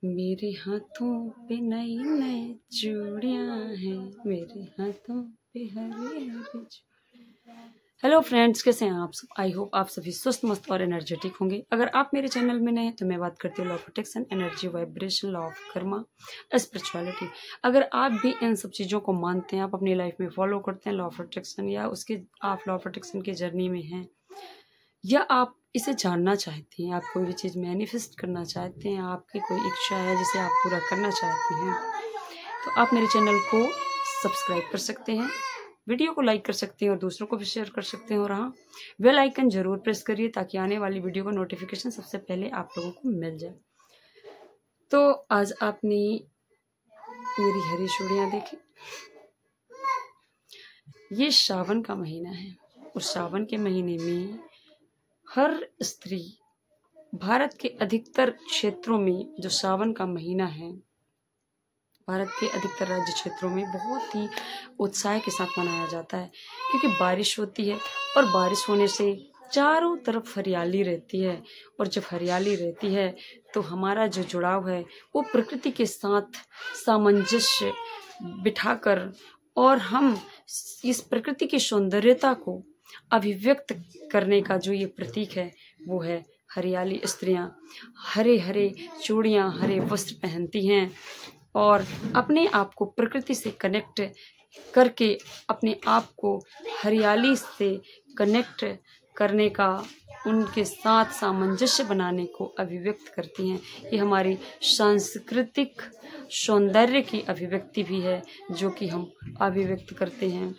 मेरे हाथों पे नई नई चूड़ियां हैं, मेरे हाथों पे हरे हरे। हेलो फ्रेंड्स, कैसे हैं आप सब? आई होप आप सभी स्वस्थ मस्त और एनर्जेटिक होंगे। अगर आप मेरे चैनल में नए हैं तो मैं बात करती हूँ law of protection, energy, vibration, law of Karma, spirituality. अगर आप भी इन सब चीज़ों को मानते हैं, आप अपनी लाइफ में फॉलो करते हैं लॉ ऑफ प्रोटेक्शन, या उसके आप लॉ ऑफ प्रोटेक्शन की जर्नी में हैं, या आप इसे जानना चाहते हैं, आप कोई भी चीज़ मैनिफेस्ट करना चाहते हैं, आपकी कोई इच्छा है जिसे आप पूरा करना चाहते हैं, तो आप मेरे चैनल को सब्सक्राइब कर सकते हैं, वीडियो को लाइक कर सकते हैं और दूसरों को भी शेयर कर सकते हैं। और हाँ, बेल आइकन जरूर प्रेस करिए ताकि आने वाली वीडियो का नोटिफिकेशन सबसे पहले आप लोगों को मिल जाए। तो आज आपने मेरी हरी चूड़ियाँ देखी। ये श्रावण का महीना है और श्रावण के महीने में हर स्त्री, भारत के अधिकतर क्षेत्रों में जो श्रावण का महीना है, भारत के अधिकतर राज्य क्षेत्रों में बहुत ही उत्साह के साथ मनाया जाता है, क्योंकि बारिश होती है और बारिश होने से चारों तरफ हरियाली रहती है। और जब हरियाली रहती है तो हमारा जो जुड़ाव है वो प्रकृति के साथ सामंजस्य बिठाकर, और हम इस प्रकृति की सौंदर्यता को अभिव्यक्त करने का जो ये प्रतीक है वो है हरियाली। स्त्रियां हरे हरे चूड़ियां, हरे वस्त्र पहनती हैं और अपने आप को प्रकृति से कनेक्ट करके अपने आप को हरियाली से कनेक्ट करने का, उनके साथ सामंजस्य बनाने को अभिव्यक्त करती हैं। ये हमारी सांस्कृतिक सौंदर्य की अभिव्यक्ति भी है जो कि हम अभिव्यक्त करते हैं।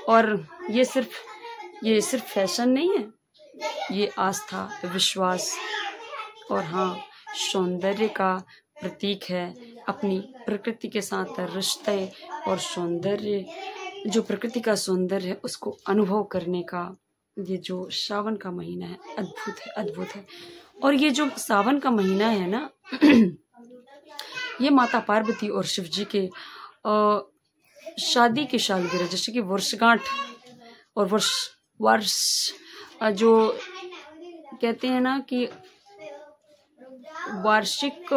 और ये सिर्फ फैशन नहीं है, ये आस्था, विश्वास और हाँ, सौंदर्य का प्रतीक है। अपनी प्रकृति के साथ रिश्ते और सौंदर्य, जो प्रकृति का सौंदर्य है उसको अनुभव करने का ये जो श्रावण का महीना है, अद्भुत है, अद्भुत है। और ये जो सावन का महीना है ना ये माता पार्वती और शिव जी के शादी की सालगिरह, जैसे कि वर्षगांठ और वर्ष जो कहते हैं ना कि वार्षिक,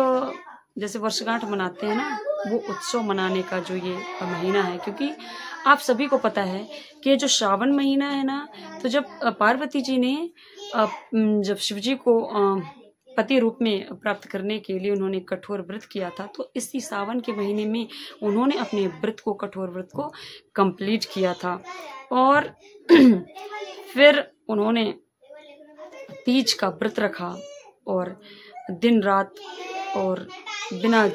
जैसे वर्षगांठ मनाते हैं ना, वो उत्सव मनाने का जो ये महीना है। क्योंकि आप सभी को पता है कि जो श्रावण महीना है ना, तो जब पार्वती जी ने जब शिव जी को पति रूप में प्राप्त करने के लिए उन्होंने कठोर व्रत किया था, तो इसी सावन के महीने में उन्होंने अपने व्रत को, कठोर व्रत को कंप्लीट किया था। और फिर उन्होंने तीज का व्रत रखा और दिन रात और बिना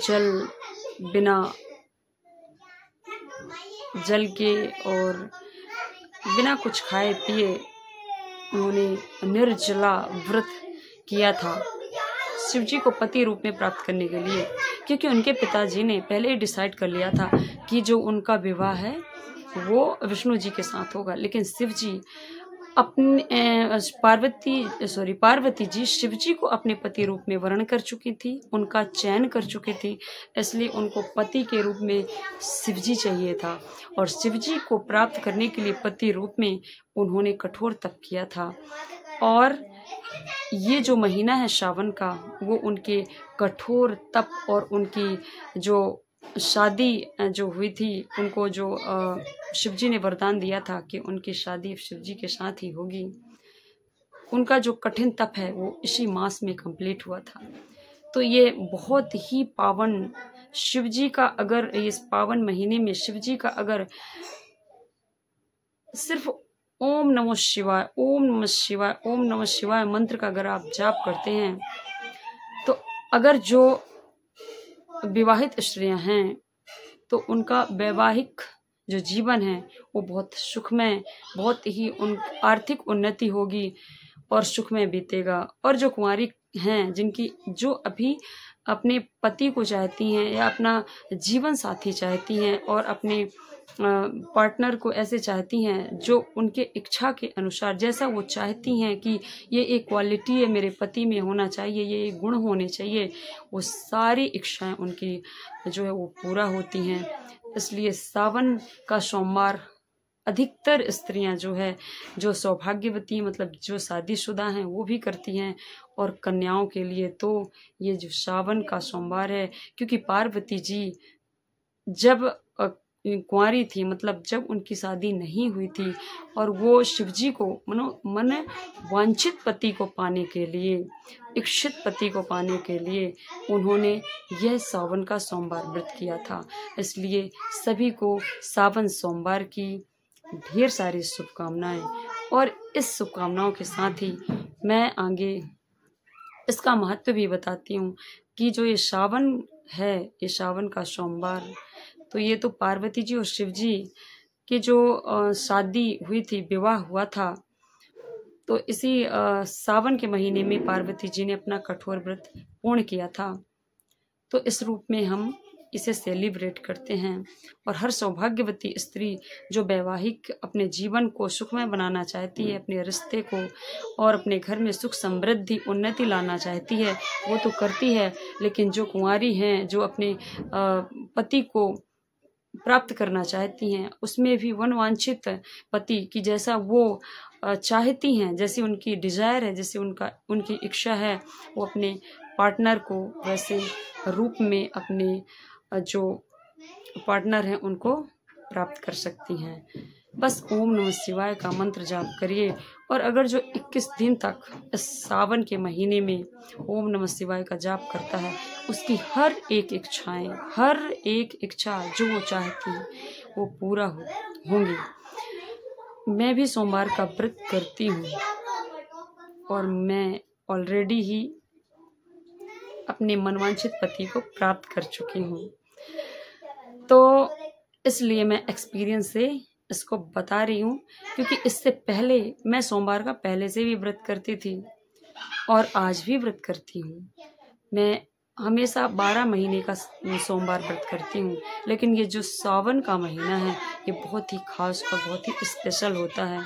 जल के और बिना कुछ खाए पिए उन्होंने निर्जला व्रत किया था शिव जी को पति रूप में प्राप्त करने के लिए। क्योंकि उनके पिताजी ने पहले ही डिसाइड कर लिया था कि जो उनका विवाह है वो विष्णु जी के साथ होगा, लेकिन शिव जी अपने पार्वती जी शिव जी को अपने पति रूप में वर्ण कर चुकी थी, उनका चयन कर चुकी थी, इसलिए उनको पति के रूप में शिव जी चाहिए था। और शिव जी को प्राप्त करने के लिए पति रूप में उन्होंने कठोर तप किया था। और ये जो महीना है श्रावण का, वो उनके कठोर तप और उनकी जो शादी जो हुई थी, उनको जो शिव जी ने वरदान दिया था कि उनकी शादी शिव जी के साथ ही होगी, उनका जो कठिन तप है वो इसी मास में कंप्लीट हुआ था। तो ये बहुत ही पावन शिव जी का, अगर इस पावन महीने में शिव जी का अगर सिर्फ ओम नमः शिवाय, ओम नमः शिवाय, ओम नमः शिवाय मंत्र का अगर आप जाप करते हैं, तो अगर जो विवाहित स्त्रियां हैं तो उनका वैवाहिक जो जीवन है वो बहुत सुखमय, बहुत ही आर्थिक उन्नति होगी और सुखमय बीतेगा। और जो कुंवारी हैं, जिनकी जो अभी अपने पति को चाहती हैं या अपना जीवन साथी चाहती हैं और अपने पार्टनर को ऐसे चाहती हैं जो उनके इच्छा के अनुसार, जैसा वो चाहती हैं कि ये एक क्वालिटी है मेरे पति में होना चाहिए, ये गुण होने चाहिए, वो सारी इच्छाएं उनकी जो है वो पूरा होती हैं। इसलिए सावन का सोमवार अधिकतर स्त्रियां जो सौभाग्यवती हैं, मतलब जो शादीशुदा हैं, वो भी करती हैं। और कन्याओं के लिए तो ये जो सावन का सोमवार है, क्योंकि पार्वती जी जब कुंवारी थी, मतलब जब उनकी शादी नहीं हुई थी, और वो शिवजी को मन वांछित पति को पाने के लिए, इच्छित पति को पाने के लिए उन्होंने यह सावन का सोमवार व्रत किया था। इसलिए सभी को सावन सोमवार की ढेर सारी शुभकामनाएं। और इस शुभकामनाओं के साथ ही मैं आगे इसका महत्व भी बताती हूँ कि जो ये सावन है, ये सावन का सोमवार, तो ये तो पार्वती जी और शिव जी की जो शादी हुई थी, विवाह हुआ था, तो इसी सावन के महीने में पार्वती जी ने अपना कठोर व्रत पूर्ण किया था। तो इस रूप में हम इसे सेलिब्रेट करते हैं। और हर सौभाग्यवती स्त्री जो वैवाहिक अपने जीवन को सुखमय बनाना चाहती है, अपने रिश्ते को और अपने घर में सुख समृद्धि उन्नति लाना चाहती है, वो तो करती है। लेकिन जो कुंवारी हैं, जो अपने पति को प्राप्त करना चाहती हैं, उसमें भी वनवांछित पति की जैसा वो चाहती हैं, जैसी उनकी डिजायर है, जैसे उनकी इच्छा है, वो अपने पार्टनर को वैसे रूप में अपने जो पार्टनर हैं उनको प्राप्त कर सकती हैं। बस ओम नमः शिवाय का मंत्र जाप करिए। और अगर जो 21 दिन तक इस सावन के महीने में ओम नमः शिवाय का जाप करता है, उसकी हर एक इच्छा जो वो चाहती है वो पूरा होंगी। मैं भी सोमवार का व्रत करती हूँ और मैं ऑलरेडी ही अपने मनवांछित पति को प्राप्त कर चुकी हूँ। तो इसलिए मैं एक्सपीरियंस से इसको बता रही हूँ, क्योंकि इससे पहले मैं सोमवार का पहले से भी व्रत करती थी और आज भी व्रत करती हूँ। मैं हमेशा 12 महीने का सोमवार व्रत करती हूँ, लेकिन ये जो सावन का महीना है ये बहुत ही खास और बहुत ही स्पेशल होता है,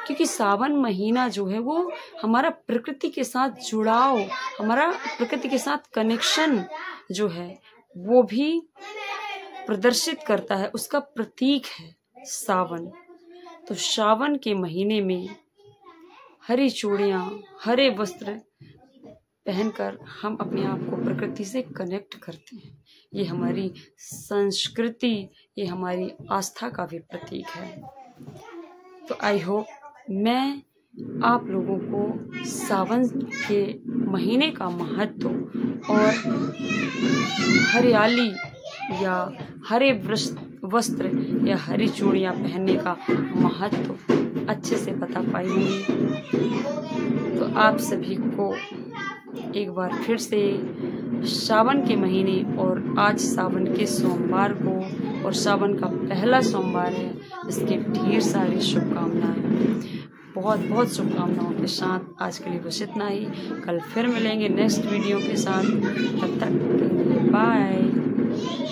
क्योंकि सावन महीना जो है वो हमारा प्रकृति के साथ जुड़ाव, हमारा प्रकृति के साथ कनेक्शन जो है वो भी प्रदर्शित करता है, उसका प्रतीक है सावन। तो सावन के महीने में हरी चूड़ियाँ, हरे वस्त्र पहनकर हम अपने आप को प्रकृति से कनेक्ट करते हैं। ये हमारी संस्कृति, ये हमारी आस्था का भी प्रतीक है। तो आई होप मैं आप लोगों को सावन के महीने का महत्व और हरियाली या हरे वस्त्र या हरी चूड़ियाँ पहनने का महत्व अच्छे से बता पाई हूँ। तो आप सभी को एक बार फिर से सावन के महीने और आज सावन के सोमवार को, और सावन का पहला सोमवार है, इसके ढेर सारी शुभकामनाएं। बहुत बहुत शुभकामनाओं के साथ आज के लिए बस इतना ही। कल फिर मिलेंगे नेक्स्ट वीडियो के साथ। तब तक के लिए बाय।